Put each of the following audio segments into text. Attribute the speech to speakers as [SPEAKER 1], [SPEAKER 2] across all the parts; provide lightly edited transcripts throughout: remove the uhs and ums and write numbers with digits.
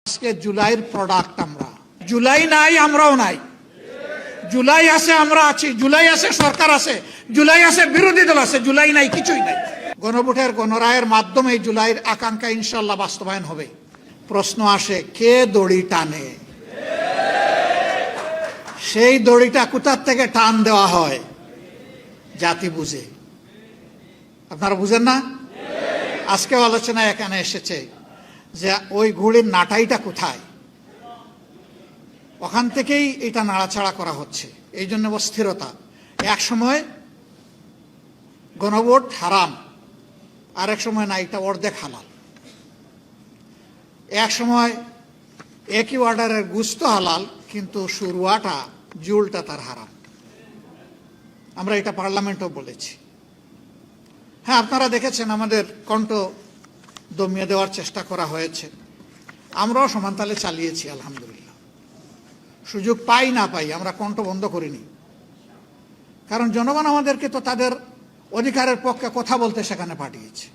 [SPEAKER 1] আজকে জুলাইয়ের প্রোডাক্ট আমরা। জুলাই নাই, আমরাও নাই। জুলাই আছে, আমরা আছি। জুলাই আছে, সরকার আছে। জুলাই আছে, বিরোধী দল আছে। জুলাই নাই, কিছুই নাই। গণভোটের গণরায়ের মাধ্যমে জুলাইয়ের আকাঙ্ক্ষা ইনশাল্লাহ বাস্তবায়ন হবে। প্রশ্ন আসে, কে দড়ি টানে? সেই দড়িটা কোথার থেকে টান দেওয়া হয়? জাতি বুঝে। আপনারা বুঝেন না? আজকেও আলোচনা এখানে এসেছে যে ওই ঘুড়ির নাটাইটা কোথায়, ওখান থেকেই এটা নাড়াচাড়া করা হচ্ছে। এই জন্য অস্থিরতা। এক সময় গণভোট হারাম, আরেক সময় না, এটা অর্ধেক হালাল। এক সময় একই অর্ডারের গুস্ত হালাল, কিন্তু শুরুয়াটা, জুলটা তার হারাম। আমরা এটা পার্লামেন্টেও বলেছি। হ্যাঁ, আপনারা দেখেছেন আমাদের কণ্ঠ দমিয়ে দেওয়ার চেষ্টা করা হয়েছে। আমরাও সমানতালে চালিয়েছি আলহামদুলিল্লাহ। সুযোগ পাই না পাই আমরা কণ্ঠ বন্ধ করিনি, কারণ জনগণ আমাদেরকে তো তাদের অধিকারের পক্ষে কথা বলতে সেখানে পাঠিয়েছে।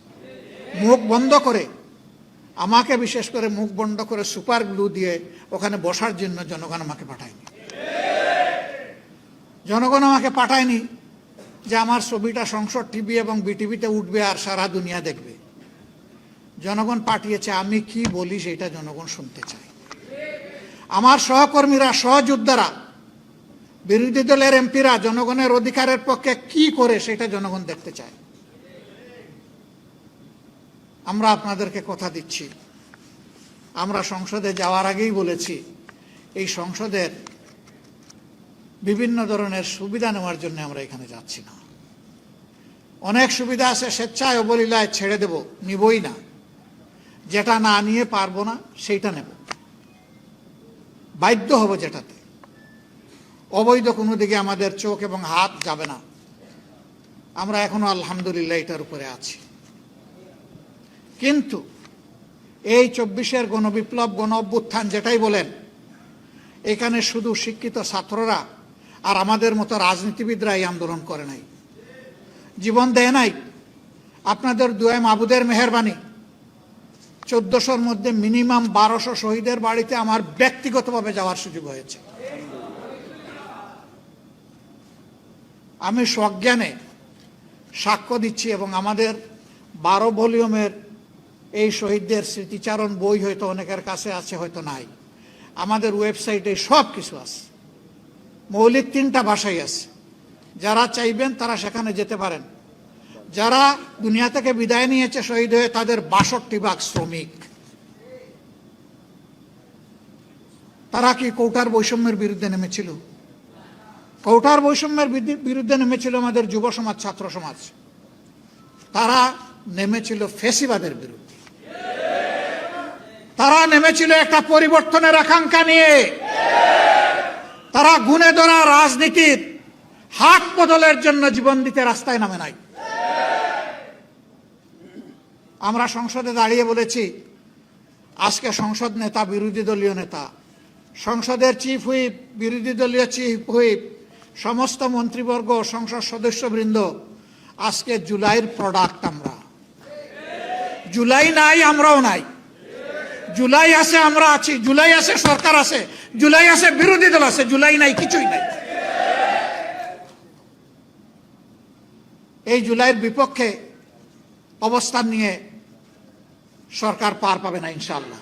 [SPEAKER 1] মুখ বন্ধ করে, আমাকে বিশেষ করে মুখ বন্ধ করে সুপার গ্লু দিয়ে ওখানে বসার জন্য জনগণ আমাকে পাঠায়নি। জনগণ আমাকে পাঠায়নি যে আমার ছবিটা সংসদ টিভি এবং বিটিভিতে উঠবে আর সারা দুনিয়া দেখবে। জনগণ পাঠিয়েছে আমি কি বলি সেটা জনগণ শুনতে চায়। আমার সহকর্মীরা, সহযোদ্ধারা, বিরোধী দলের এমপিরা জনগণের অধিকারের পক্ষে কি করে সেটা জনগণ দেখতে চায়। আমরা আপনাদেরকে কথা দিচ্ছি, আমরা সংসদে যাওয়ার আগেই বলেছি এই সংসদের বিভিন্ন ধরনের সুবিধা নেওয়ার জন্য আমরা এখানে যাচ্ছি না। অনেক সুবিধা আছে, স্বেচ্ছায় অবলীলায় ছেড়ে দেব, নিবই না। যেটা না নিয়ে পারবো না সেইটা নেব, বাধ্য হব যেটাতে। অবৈধ কোনো দিকে আমাদের চোখ এবং হাত যাবে না। আমরা এখনো আলহামদুলিল্লাহ এটার উপরে আছি। কিন্তু এই 24-এর গণবিপ্লব, গণ অভ্যুত্থান যেটাই বলেন, এখানে শুধু শিক্ষিত ছাত্ররা আর আমাদের মতো রাজনীতিবিদরা এই আন্দোলন করে নাই, জীবন দেয় নাই। আপনাদের দুয়ায় মাবুদের মেহেরবানি, 1400-র মধ্যে মিনিমাম 1200 শহীদের বাড়িতে আমার ব্যক্তিগতভাবে যাওয়ার সুযোগ হয়েছে। আমি সজ্ঞানে সাক্ষ্য দিচ্ছি, এবং আমাদের 12 ভলিউমের এই শহীদদের স্মৃতিচারণ বই হয়তো অনেকের কাছে আছে, হয়তো নাই। আমাদের ওয়েবসাইটে সব কিছু আছে, মৌলিক 3টা ভাষাই আছে। যারা চাইবেন তারা সেখানে যেতে পারেন। যারা দুনিয়া থেকে বিদায় নিয়েছে শহীদ হয়ে, তাদের 62 ভাগ শ্রমিক। তারা কি কৌটার বৈষম্যের বিরুদ্ধে নেমেছিল? কৌটার বৈষম্যের বিরুদ্ধে নেমেছিল আমাদের যুব সমাজ, ছাত্র সমাজ। তারা নেমেছিল ফ্যাসিবাদের বিরুদ্ধে। তারা নেমেছিল একটা পরিবর্তনের আকাঙ্ক্ষা নিয়ে। তারা গুণে ধরা রাজনীতির হাত বদলের জন্য জীবন দিতে রাস্তায় নামে নাই। আমরা সংসদে দাঁড়িয়ে বলেছি, আজকে সংসদ নেতা, বিরোধী দলীয় নেতা, সংসদের চিফ হুইপ, বিরোধী দলীয় চিফ হুইপ, সমস্ত মন্ত্রীবর্গ, সংসদ সদস্যবৃন্দ, আজকে জুলাইয়ের প্রোডাক্ট আমরা। জুলাই নাই, আমরাও নাই। জুলাই আছে, আমরা আছি। জুলাই আছে, সরকার আছে। জুলাই আছে, বিরোধী দল আছে। জুলাই নাই, কিছুই নাই। এই জুলাইয়ের বিপক্ষে অবস্থান নিয়ে সরকার পার পাবে না ইনশাআল্লাহ।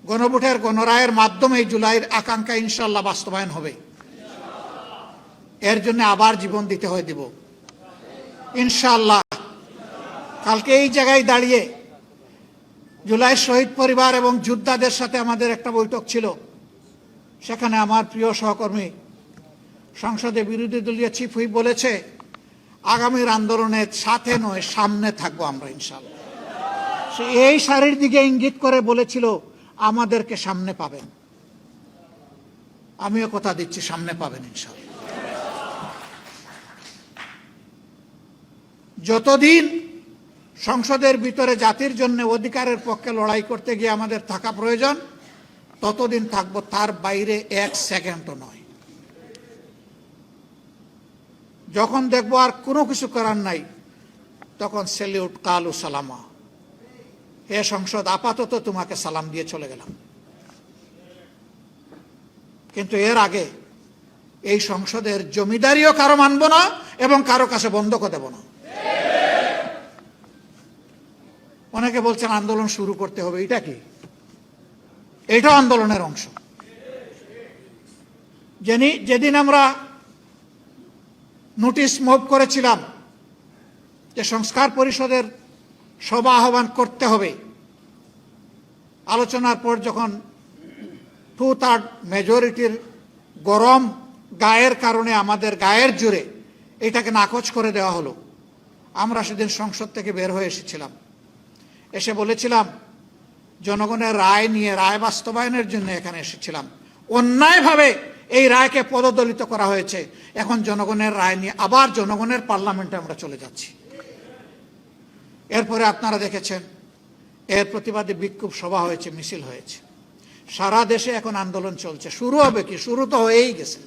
[SPEAKER 1] গণভোটের গণরায়ের মাধ্যমে জুলাইয়ের আকাঙ্ক্ষা ইনশাআল্লাহ বাস্তবায়ন হবে। এর জন্য আবার জীবন দিতে হয়ে দিব ইনশাআল্লাহ। কালকে এই জায়গায় দাঁড়িয়ে জুলাই শহীদ পরিবার এবং যোদ্ধাদের সাথে আমাদের একটা বৈঠক ছিল। সেখানে আমার প্রিয় সহকর্মী সংসদে বিরোধী দলীয় চিফ হুইপ বলেছে, আগামীর আন্দোলনের সাথে নয়, সামনে থাকবো আমরা ইনশাআল্লাহ। সে এই সারির দিকে ইঙ্গিত করে বলেছিল আমাদেরকে সামনে পাবেন। আমিও কথা দিচ্ছি, সামনে পাবেন ইনশাআল্লাহ। যতদিন সংসদের ভিতরে জাতির জন্য অধিকারের পক্ষে লড়াই করতে গিয়ে আমাদের থাকা প্রয়োজন, ততদিন থাকবো, তার বাইরে 1 সেকেন্ডও নয়। যখন দেখবো আর কোনো কিছু করার নাই, তখন সেলিউট, কালু সালামা, হে সংসদ, আপাতত তোমাকে সালাম দিয়ে চলে গেলাম, কিন্তু এর আগে এই সংসদের জমিদারিও কারো মানব না এবং কারো কাছে বন্ধকও দেব না। অনেকে বলছেন আন্দোলন শুরু করতে হবে, এটা কি? এটাও আন্দোলনের অংশ। যেদিন আমরা নোটিশ মুভ করেছিলাম যে সংস্কার পরিষদের সভা আহ্বান করতে হবে, আলোচনার পর যখন 2/3 মেজরিটির গরম গায়ের কারণে, আমাদের গায়ের জোরে এটাকে নাকচ করে দেওয়া হলো, আমরা সেদিন সংসদ থেকে বের হয়ে এসেছিলাম। এসে বলেছিলাম জনগণের রায় নিয়ে, রায় বাস্তবায়নের জন্য এখানে এসেছিলাম। অন্যায়ভাবে এই রায়কে পদদলিত করা হয়েছে। এখন জনগণের রায় নিয়ে আবার জনগণের পার্লামেন্টে আমরা চলে যাচ্ছি। এরপরে আপনারা দেখেছেন এর প্রতিবাদে বিক্ষোভ সভা হয়েছে, মিছিল হয়েছে, সারা দেশে এখন আন্দোলন চলছে। শুরু হবে কি? শুরু তো হয়েই গেছে।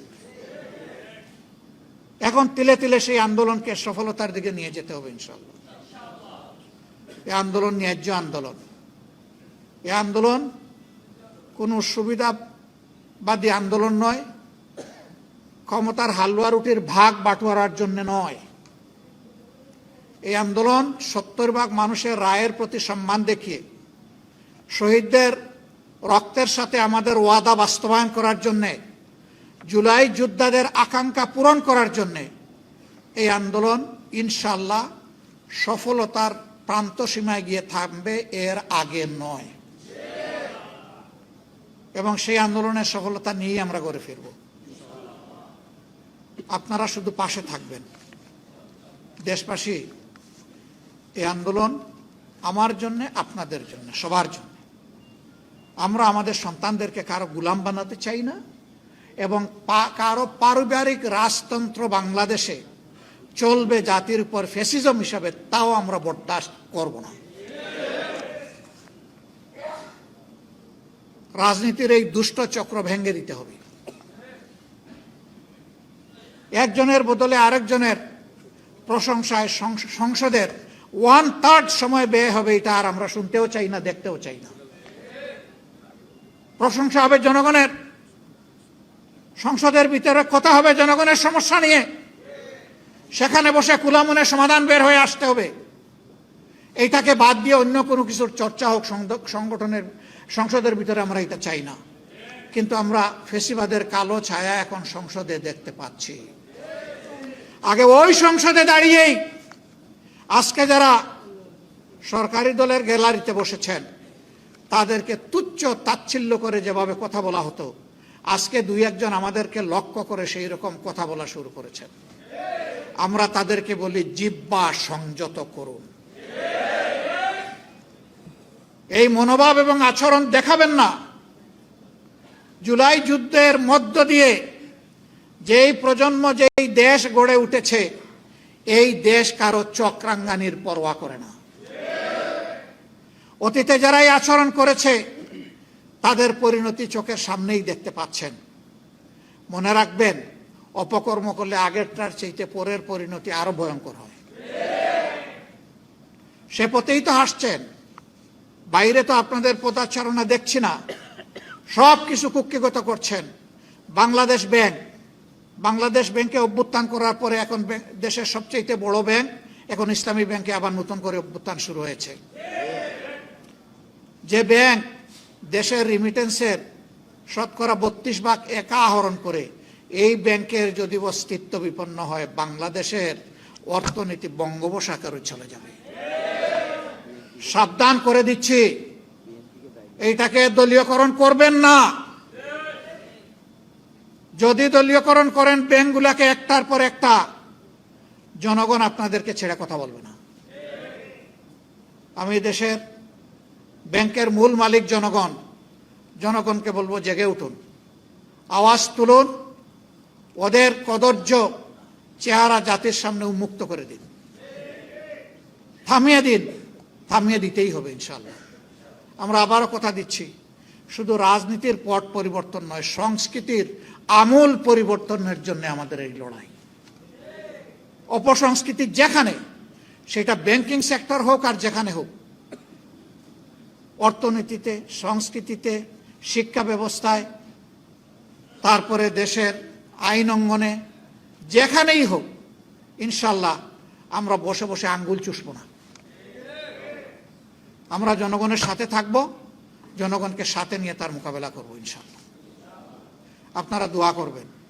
[SPEAKER 1] এখন তিলে তিলে সেই আন্দোলনকে সফলতার দিকে নিয়ে যেতে হবে ইনশাআল্লাহ। এই আন্দোলন ন্যায্য আন্দোলন। এই আন্দোলন কোনো সুবিধাবাদী আন্দোলন নয়, ক্ষমতার হালুয়া রুটির ভাগ বাটোয়ারার জন্য নয়। এই আন্দোলন 70% মানুষের রায়ের প্রতি সম্মান দেখিয়ে, শহীদদের রক্তের সাথে আমাদের ওয়াদা বাস্তবায়ন করার জন্যে, জুলাই যোদ্ধাদের আকাঙ্ক্ষা পূরণ করার জন্যে এই আন্দোলন ইনশাআল্লাহ সফলতার প্রান্ত সীমায় গিয়ে থামবে, এর আগে নয়। এবং সেই আন্দোলনের সফলতা নিয়েই আমরা গড়ে ফিরব। আপনারা শুধু পাশে থাকবেন। দেশবাসী, এই আন্দোলন আমার জন্য, আপনাদের জন্য, সবার জন্য। আমরা আমাদের সন্তানদেরকে কারো গোলাম বানাতে চাই না এবং কারো পারিবারিক রাজতন্ত্র বাংলাদেশে চলবে জাতির উপর ফ্যাসিজম হিসাবে, তাও আমরা বরদাস্ত করব না। রাজনীতির এই দুষ্ট চক্র ভেঙে দিতে হবে। একজনের বদলে আরেকজনের প্রশংসায় সংসদের 1/3 সময় ব্যয় হবে, এটা আর আমরা শুনতেও চাই না, দেখতেও চাই না। প্রশংসা হবে জনগণের, সংসদের ভিতরে কথা হবে জনগণের সমস্যা নিয়ে, সেখানে বসে খোলামনে সমাধান বের হয়ে আসতে হবে। এইটাকে বাদ দিয়ে অন্য কোনো কিছুর চর্চা হোক সংগঠনের, সংসদের ভিতরে আমরা এটা চাই না। কিন্তু আমরা ফেসিবাদের কালো ছায়া এখন সংসদে দেখতে পাচ্ছি। আগে ওই সংসদে দাঁড়িয়েই আজকে যারা সরকারি দলের গ্যালারিতে বসেছেন তাদেরকে তুচ্ছ তাচ্ছিল্য করে যেভাবে কথা বলা হতো, আজকে 2-1 আমাদেরকে লক্ষ্য করে সেই রকম কথা বলা শুরু করেছেন। আমরা তাদেরকে বলি জিহ্বা সংযত করুন। এই মনোভাব এবং আচরণ দেখাবেন না। জুলাই যুদ্ধের মধ্য দিয়ে যেই প্রজন্ম, যেই দেশ গড়ে উঠেছে, এই দেশ কারো চক্রাঙ্গানির পরোয়া করে না। অতীতে যারা এই আচরণ করেছে তাদের পরিণতি চোখের সামনেই দেখতে পাচ্ছেন। মনে রাখবেন, অপকর্ম করলে আগেরটার চাইতে পরের পরিণতি আরো ভয়ঙ্কর হয়। সে পথেই তো হাসছেন। বাইরে তো আপনাদের পদাচারণা দেখছি না, সব কিছু কুক্ষিগত করছেন। বাংলাদেশ ব্যাংকে অভ্যুত্থান করার পরে এখন দেশের সবচেয়ে বড় ব্যাংক, এখন ইসলামী ব্যাংকে আবার নতুন করে অভ্যুত্থান শুরু হয়েছে। যে ব্যাংক দেশের রিমিটেন্সের 32% একা আহরণ করে, এই ব্যাংকের যদি অস্তিত্ব বিপন্ন হয়, বাংলাদেশের অর্থনীতি বঙ্গোপসাগরে চলে যাবে। সাবধান করে দিচ্ছি, এইটাকে দলীয়করণ করবেন না। যদি দলীয়করণ করেন ব্যাংকগুলোকে একটার পর একটা, জনগণ আপনাদেরকে ছেড়ে কথা বলবে না। আমি দেশের ব্যাংকের মূল মালিক জনগণকে বলবো, জেগে উঠুন, আওয়াজ তুলুন, ওদের কদর্য চেহারা জাতির সামনে উন্মুক্ত করে দিন, থামিয়ে দিতেই হবে ইনশাআল্লাহ। আমরা আবারও কথা দিচ্ছি, শুধু রাজনীতির পট পরিবর্তন নয়, সংস্কৃতির আমূল পরিবর্তনের জন্য আমাদের এই লড়াই। অপসংস্কৃতি যেখানে, সেটা ব্যাংকিং সেক্টর হোক আর যেখানে হোক, অর্থনীতিতে, সংস্কৃতিতে, শিক্ষা ব্যবস্থায়, তারপরে দেশের আইন অঙ্গনে, যেখানেই হোক ইনশাল্লাহ আমরা বসে বসে আঙ্গুল চুষব না। আমরা জনগণের সাথে থাকব, জনগণকে সাথে নিয়ে তার মোকাবেলা করব ইনশাল্লাহ। আপনারা দোয়া করবেন।